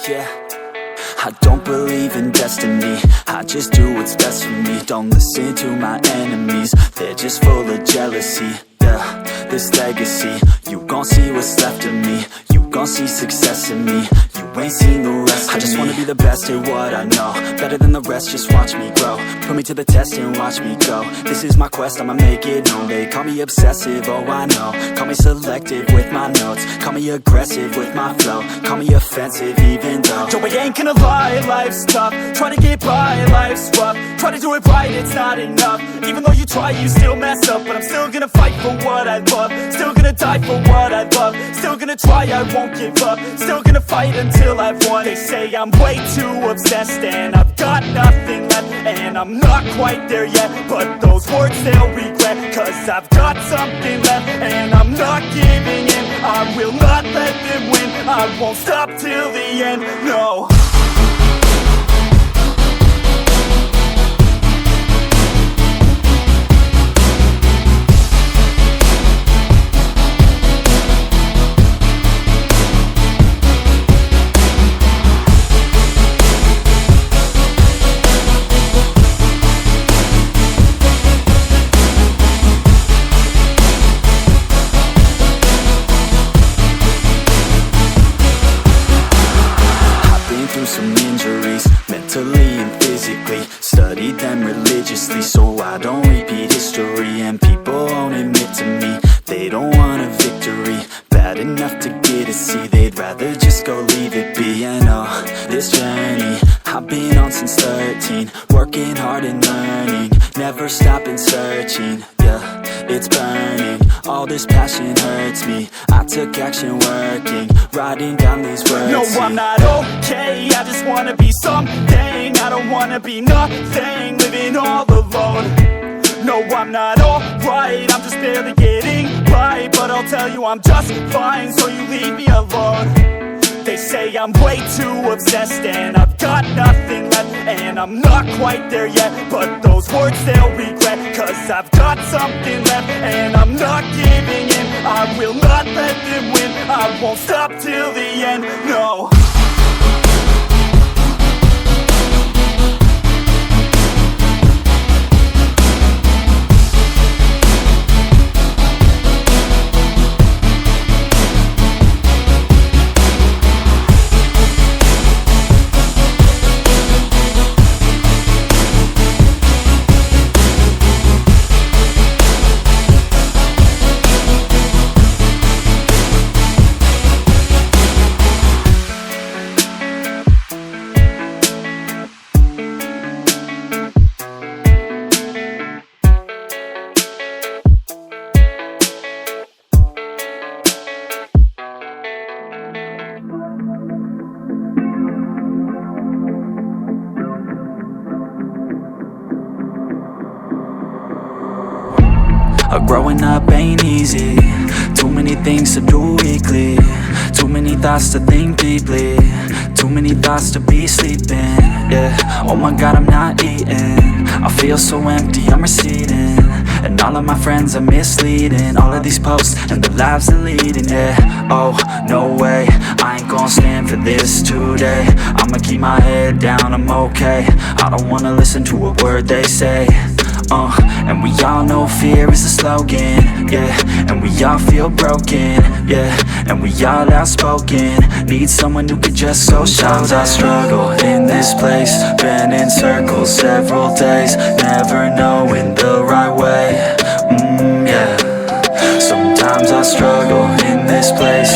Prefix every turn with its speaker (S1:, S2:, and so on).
S1: yeah. I don't believe in destiny, I just do what's best for me. Don't listen to my enemies, they're just full of jealousy. Yeah, this legacy, you gon' see what's left of me. You gon' see success in me, you ain't seen the rest of me. I just wanna be the best at what I know, better than the rest, just watch me grow. Put me to the test and watch me go. This is my quest, I'ma make it known. They call me obsessive, oh I know. Call me selective with my notes, call me aggressive with my flow. Call me offensive even though Joe, I ain't gonna lie, life's tough. Try to get by, life's rough. Try to do it right, it's not enough. Even though you try, you still mess up. But I'm still gonna fight for what I love, still gonna die for what I love. Still gonna try, I won't give up. Still gonna fight until I've won. They say I'm way too obsessed and I've got nothing left, and I'm not quite there yet, but those words they'll regret. Cause I've got something left and I'm not giving in. I will not let them win, I won't stop till the end, no. Some injuries, mentally and physically. Studied them religiously so I don't repeat history. And people won't admit to me they don't want a victory bad enough to get a C. They'd rather just go leave it be. And this journey I've been on since 13, working hard and learning, never stopping searching. Yeah, it's burning, all this passion hurts me. I took action working, writing down these words. No, I'm not okay, I just wanna be something. I don't wanna be nothing, living all alone. No, I'm not alright, I'm just barely getting by. But I'll tell you I'm just fine, so you leave me alone. They say I'm way too obsessed and I've got nothing left, and I'm not quite there yet, but those words they'll regret. Cause I've got something left and I'm not giving in. I will not let them win, I won't stop till the end, no. Growing up ain't easy, too many things to do weekly, too many thoughts to think deeply, too many thoughts to be sleeping, yeah. Oh my god, I'm not eating, I feel so empty, I'm receding, and all of my friends are misleading. All of these posts and the lives they're leading, yeah. Oh, no way, I ain't gon' stand for this today. I'ma keep my head down, I'm okay, I don't wanna listen to a word they say. And we all know fear is a slogan, yeah. And we all feel broken, yeah. And we all outspoken, need someone who could just go. Sometimes I struggle in this place, been in circles several days, never knowing the right way, yeah. Sometimes I struggle in this place,